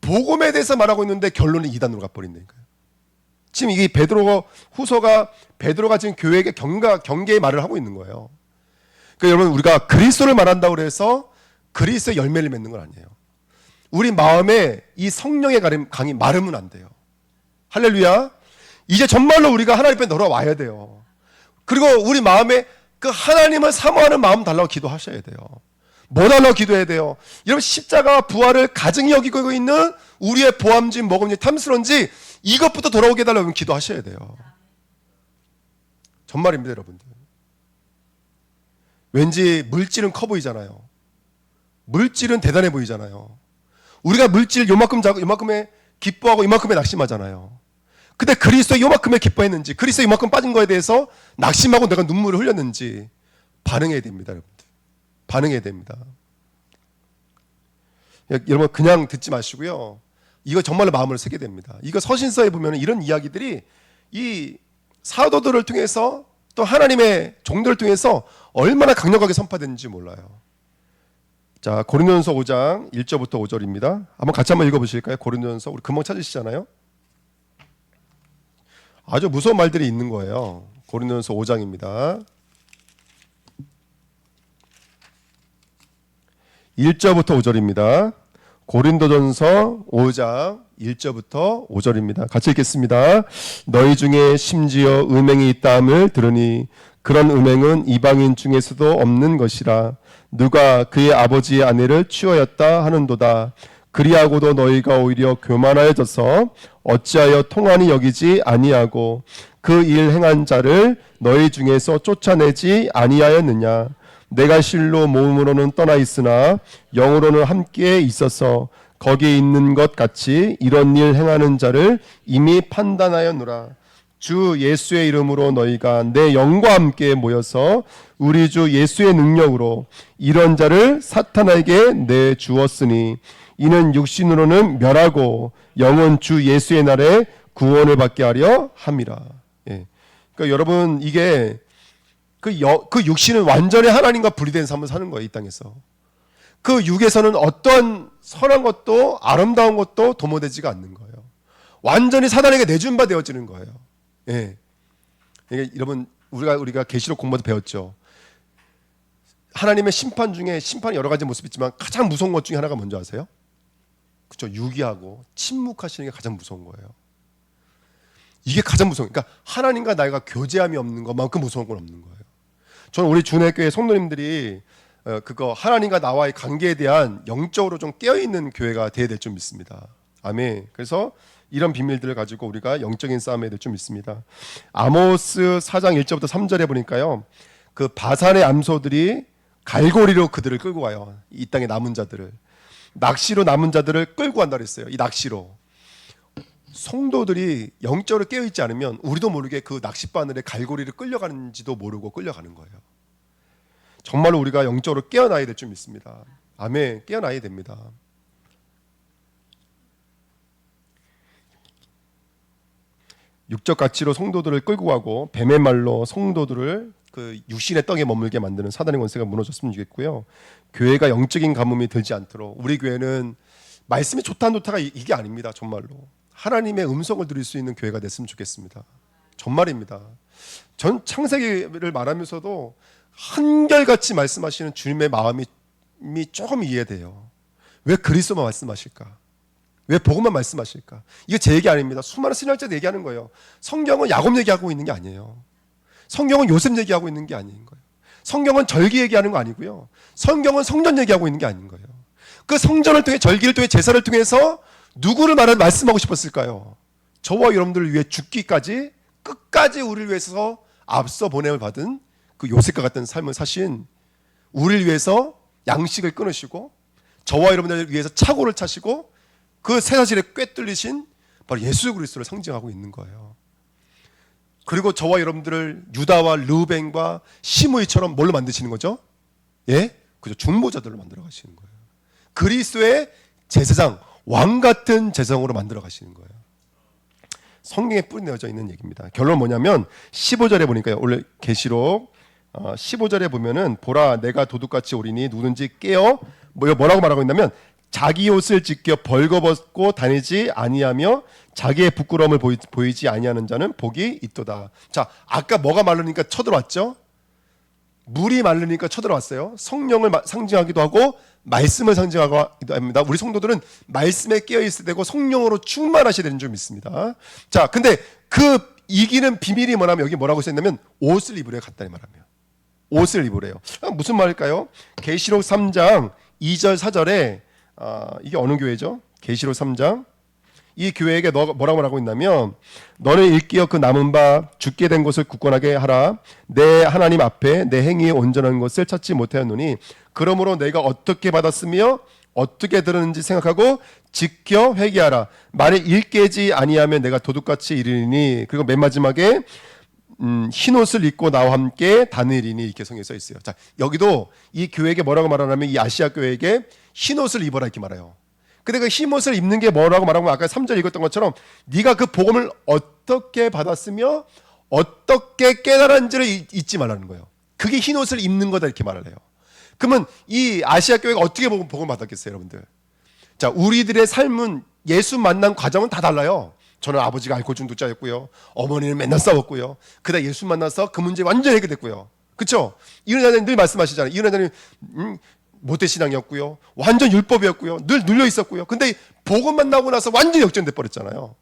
복음에 대해서 말하고 있는데 결론은 이단으로 가버린다니까요. 지금 이게 베드로 후서가 베드로가 지금 교회에게 경계의 말을 하고 있는 거예요. 그러니까 여러분 우리가 그리스도를 말한다고 해서 그리스도의 열매를 맺는 건 아니에요. 우리 마음에 이 성령의 강이 마르면 안 돼요. 할렐루야. 이제 정말로 우리가 하나님 앞에 돌아와야 돼요. 그리고 우리 마음에 그 하나님을 사모하는 마음 달라고 기도하셔야 돼요. 뭐 달라고 기도해야 돼요? 여러분 십자가와 부활을 가증히 여기고 있는 우리의 보암진 먹음진 탐스러운지 이것부터 돌아오게 해달라고 기도하셔야 돼요. 정말입니다 여러분들. 왠지 물질은 커 보이잖아요. 물질은 대단해 보이잖아요. 우리가 물질 요만큼에 기뻐하고 이만큼에 낙심하잖아요. 근데 그리스도 요만큼에 기뻐했는지 그리스도 요만큼 빠진 거에 대해서 낙심하고 내가 눈물을 흘렸는지 반응해야 됩니다 여러분들. 반응해야 됩니다. 여러분 그냥 듣지 마시고요. 이거 정말로 마음을 쓰게 됩니다. 이거 서신서에 보면 이런 이야기들이 이 사도들을 통해서 또 하나님의 종들을 통해서 얼마나 강력하게 선포되는지 몰라요. 자, 고린도전서 5장 1절부터 5절입니다. 한번 같이 한번 읽어보실까요? 고린도전서 우리 금방 찾으시잖아요. 아주 무서운 말들이 있는 거예요. 고린도전서 5장입니다. 1절부터 5절입니다. 고린도전서 5장 1절부터 5절입니다. 같이 읽겠습니다. 너희 중에 심지어 음행이 있다함을 들으니 그런 음행은 이방인 중에서도 없는 것이라. 누가 그의 아버지의 아내를 취하였다 하는도다. 그리하고도 너희가 오히려 교만하여져서 어찌하여 통한이 여기지 아니하고 그 일 행한 자를 너희 중에서 쫓아내지 아니하였느냐. 내가 실로 몸으로는 떠나 있으나 영으로는 함께 있어서 거기에 있는 것 같이 이런 일 행하는 자를 이미 판단하였노라. 주 예수의 이름으로 너희가 내 영과 함께 모여서 우리 주 예수의 능력으로 이런 자를 사탄에게 내주었으니 이는 육신으로는 멸하고 영은 주 예수의 날에 구원을 받게 하려 함이라. 예. 그러니까 여러분 이게 그 육신은 완전히 하나님과 분리된 삶을 사는 거예요. 이 땅에서. 그 육에서는 어떤 선한 것도 아름다운 것도 도모되지가 않는 거예요. 완전히 사단에게 내준 바 되어지는 거예요. 예. 그러니까 여러분 우리가 계시록 공부도 배웠죠. 하나님의 심판 중에 심판이 여러 가지 모습이 있지만 가장 무서운 것 중에 하나가 뭔지 아세요? 그렇죠. 유기하고 침묵하시는 게 가장 무서운 거예요. 이게 가장 무서운. 그러니까 하나님과 나이가 교제함이 없는 것만큼 무서운 건 없는 거예요. 저는 우리 준회교회 성도님들이 그거 하나님과 나와의 관계에 대한 영적으로 좀 깨어있는 교회가 되어야 될 줄 믿습니다. 아멘. 그래서 이런 비밀들을 가지고 우리가 영적인 싸움에 될 줄 믿습니다. 아모스 4장 1절부터 3절에 보니까요. 그 바산의 암소들이 갈고리로 그들을 끌고 가요. 이 땅에 남은 자들을. 낚시로 남은 자들을 끌고 간다 그랬어요. 이 낚시로. 성도들이 영적으로 깨어있지 않으면 우리도 모르게 그 낚싯바늘에 갈고리를 끌려가는지도 모르고 끌려가는 거예요. 정말로 우리가 영적으로 깨어나야 될 줄 믿습니다. 아멘. 깨어나야 됩니다. 육적 가치로 성도들을 끌고 가고 뱀의 말로 성도들을 그 육신의 떡에 머물게 만드는 사단의 권세가 무너졌으면 좋겠고요. 교회가 영적인 가뭄이 들지 않도록 우리 교회는 말씀이 좋다 안 좋다가 이게 아닙니다. 정말로. 하나님의 음성을 들을 수 있는 교회가 됐으면 좋겠습니다. 정말입니다. 전 창세기를 말하면서도 한결같이 말씀하시는 주님의 마음이 조금 이해돼요. 왜 그리스도만 말씀하실까? 왜 복음만 말씀하실까? 이게 제 얘기 아닙니다. 수많은 신학자들 얘기하는 거예요. 성경은 야곱 얘기하고 있는 게 아니에요. 성경은 요셉 얘기하고 있는 게 아닌 거예요. 성경은 절기 얘기하는 거 아니고요. 성경은 성전 얘기하고 있는 게 아닌 거예요. 그 성전을 통해 절기를 통해 제사를 통해서 누구를 말씀하고 싶었을까요? 저와 여러분들을 위해 죽기까지 끝까지 우리를 위해서 앞서 보냄을 받은 그 요셉과 같은 삶을 사신 우리를 위해서 양식을 끊으시고 저와 여러분들을 위해서 착오를 차시고 그 새사슬에 꿰뚫리신 바로 예수 그리스도를 상징하고 있는 거예요. 그리고 저와 여러분들을 유다와 르우벤과 시므이처럼 뭘로 만드시는 거죠? 예? 그죠. 중보자들로 만들어 가시는 거예요. 그리스도의 제사장, 왕 같은 제사장으로 만들어 가시는 거예요. 성경에 뿌리내어져 있는 얘기입니다. 결론 뭐냐면 15절에 보니까요. 원래 계시록 15절에 보면은 보라 내가 도둑같이 오리니 누구든지 깨어 뭐라고 말하고 있냐면 자기 옷을 지켜 벌거벗고 다니지 아니하며 자기의 부끄러움을 보이지 아니하는 자는 복이 있도다. 자, 아까 뭐가 마르니까 쳐들어왔죠? 물이 마르니까 쳐들어왔어요. 성령을 상징하기도 하고 말씀을 상징하기도 합니다. 우리 성도들은 말씀에 깨어 있어야 되고 성령으로 충만하셔야 되는 줄 믿습니다. 자, 근데 그 이기는 비밀이 뭐냐면 여기 뭐라고 써있냐면 옷을 입으래요. 간단히 말하면 옷을 입으래요. 무슨 말일까요? 계시록 3장 2절 4절에 이게 어느 교회죠? 계시록 3장 이 교회에게 뭐라고 말하고 있냐면 너는 일깨어 그 남은 바 죽게 된 것을 굳건하게 하라. 내 하나님 앞에 내 행위에 온전한 것을 찾지 못하였노니 그러므로 내가 어떻게 받았으며 어떻게 들었는지 생각하고 지켜 회개하라. 만일 일깨지 아니하면 내가 도둑같이 이르리니 그리고 맨 마지막에 흰 옷을 입고 나와 함께 다니리니 이렇게 성경에 써 있어요. 자, 여기도 이 교회에게 뭐라고 말하냐면 이 아시아 교회에게 흰 옷을 입어라 이렇게 말해요. 근데 그 흰 옷을 입는 게 뭐라고 말하면 아까 3절 읽었던 것처럼 네가 그 복음을 어떻게 받았으며 어떻게 깨달았는지를 잊지 말라는 거예요. 그게 흰 옷을 입는 거다 이렇게 말을 해요. 그러면 이 아시아 교회가 어떻게 복음을 받았겠어요, 여러분들? 자, 우리들의 삶은 예수 만난 과정은 다 달라요. 저는 아버지가 알코올 중독자였고요. 어머니는 맨날 싸웠고요. 그다음 예수 만나서 그 문제 완전히 해결됐고요. 그렇죠? 이은혜자님 늘 말씀하시잖아요. 이은혜자님 모태신앙이었고요. 완전 율법이었고요. 늘 눌려 있었고요. 근데 복음 만나고 나서 완전히 역전돼 버렸잖아요.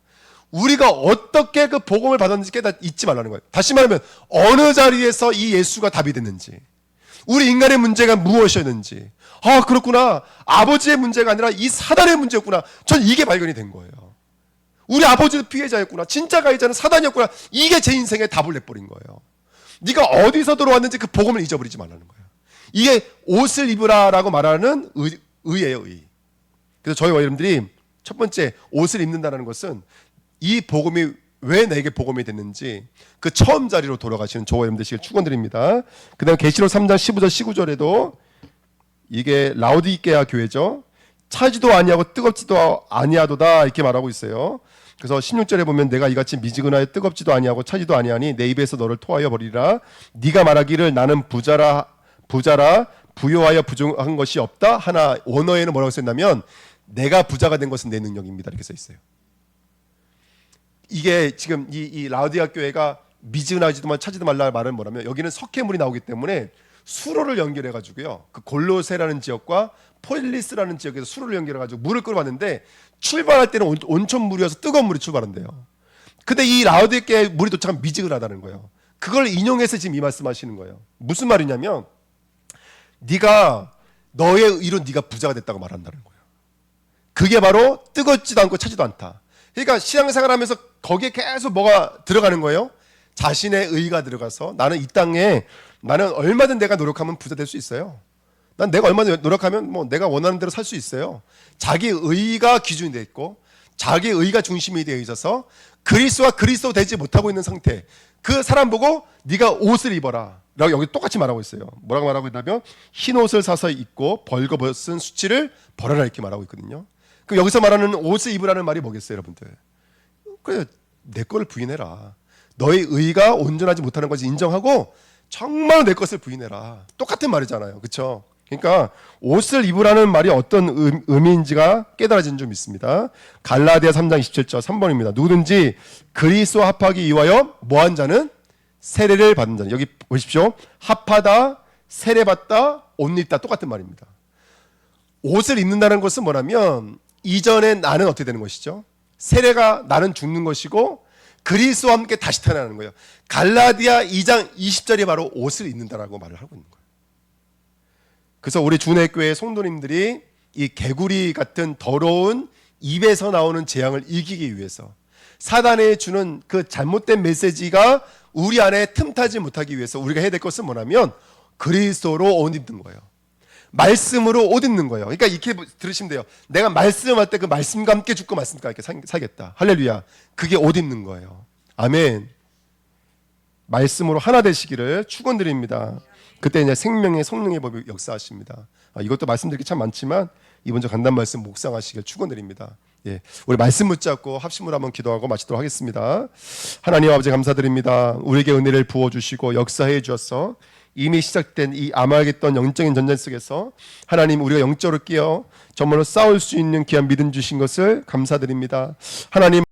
우리가 어떻게 그 복음을 받았는지 잊지 말라는 거예요. 다시 말하면 어느 자리에서 이 예수가 답이 됐는지, 우리 인간의 문제가 무엇이었는지, 그렇구나, 아버지의 문제가 아니라 이 사단의 문제였구나, 전 이게 발견이 된 거예요. 우리 아버지도 피해자였구나, 진짜 가해자는 사단이었구나, 이게 제 인생의 답을 내버린 거예요. 네가 어디서 들어왔는지 그 복음을 잊어버리지 말라는 거예요. 이게 옷을 입으라라고 말하는 의예요, 의. 그래서 저희 여러분들이 첫 번째 옷을 입는다는 것은 이 복음이 왜 내게 복음이 됐는지 그 처음 자리로 돌아가시는 저와 여러분들 되시길 축원드립니다. 그다음 계시록 3장 15절 19절에도 이게 라오디게아 교회죠. 차지도 아니하고 뜨겁지도 아니하도다 이렇게 말하고 있어요. 그래서 16절에 보면 내가 이같이 미지근하여 뜨겁지도 아니하고 차지도 아니하니 내 입에서 너를 토하여 버리라. 네가 말하기를 나는 부자라 부요하여 부족한 것이 없다 하나 원어에는 뭐라고 썼냐면 내가 부자가 된 것은 내 능력입니다 이렇게 써 있어요. 이게 지금 이 라오디게아 교회가 미지근하지도 차지도 말라 말은 뭐냐면 여기는 석회물이 나오기 때문에 수로를 연결해 가지고요. 그 골로세라는 지역과 폴리스라는 지역에서 수로를 연결해 가지고 물을 끌어봤는데 출발할 때는 온천 물이어서 뜨거운 물이 출발한대요. 근데 이 라오디게아에 물이 도착하면 미지근하다는 거예요. 그걸 인용해서 지금 이 말씀하시는 거예요. 무슨 말이냐면 네가 너의 의로 네가 부자가 됐다고 말한다는 거예요. 그게 바로 뜨겁지도 않고 차지도 않다. 그러니까 신앙생활하면서 거기에 계속 뭐가 들어가는 거예요? 자신의 의가 들어가서 나는 이 땅에 나는 얼마든 내가 노력하면 부자 될 수 있어요. 난 내가 얼마든 노력하면 뭐 내가 원하는 대로 살 수 있어요. 자기 의가 기준이 되어 있고 자기 의가 중심이 되어 있어서 그리스도와 그리스도 되지 못하고 있는 상태. 그 사람 보고 네가 옷을 입어라 라고 여기 똑같이 말하고 있어요. 뭐라고 말하고 있냐면 흰 옷을 사서 입고 벌거벗은 수치를 벌어라 이렇게 말하고 있거든요. 그럼 여기서 말하는 옷을 입으라는 말이 뭐겠어요, 여러분들? 그래, 내 거를 부인해라. 너의 의가 온전하지 못하는 것을 인정하고 정말 내 것을 부인해라. 똑같은 말이잖아요, 그렇죠? 그러니까 옷을 입으라는 말이 어떤 의미인지가 깨달아진 점 있습니다. 갈라디아 3장 27절 3번입니다. 누구든지 그리스도와 합하기 위하여 뭐한 자는 세례를 받는 자는. 여기 보십시오. 합하다, 세례받다, 옷 입다 똑같은 말입니다. 옷을 입는다는 것은 뭐냐면 이전에 나는 어떻게 되는 것이죠? 세례가 나는 죽는 것이고 그리스도와 함께 다시 태어나는 거예요. 갈라디아 2장 20절이 바로 옷을 입는다라고 말을 하고 있는 거예요. 그래서 우리 주내교회 성도님들이 이 개구리 같은 더러운 입에서 나오는 재앙을 이기기 위해서 사단에 주는 그 잘못된 메시지가 우리 안에 틈타지 못하기 위해서 우리가 해야 될 것은 뭐냐면 그리스도로 옷 입는 거예요. 말씀으로 옷 입는 거예요. 그러니까 이렇게 들으시면 돼요. 내가 말씀할 때 그 말씀과 함께 죽고 말씀과 함께 살겠다. 할렐루야. 그게 옷 입는 거예요. 아멘. 말씀으로 하나 되시기를 축원드립니다. 그때 이제 생명의 성령의 법이 역사하십니다. 이것도 말씀드릴 게 참 많지만 이번 주 간단 말씀 묵상하시길 축원드립니다. 예, 우리 말씀 붙잡고 합심으로 한번 기도하고 마치도록 하겠습니다. 하나님 아버지 감사드립니다. 우리에게 은혜를 부어주시고 역사해 주셔서 이미 시작된 이 아마겟돈 영적인 전쟁 속에서 하나님 우리가 영적으로 깨어 정말로 싸울 수 있는 귀한 믿음 주신 것을 감사드립니다. 하나님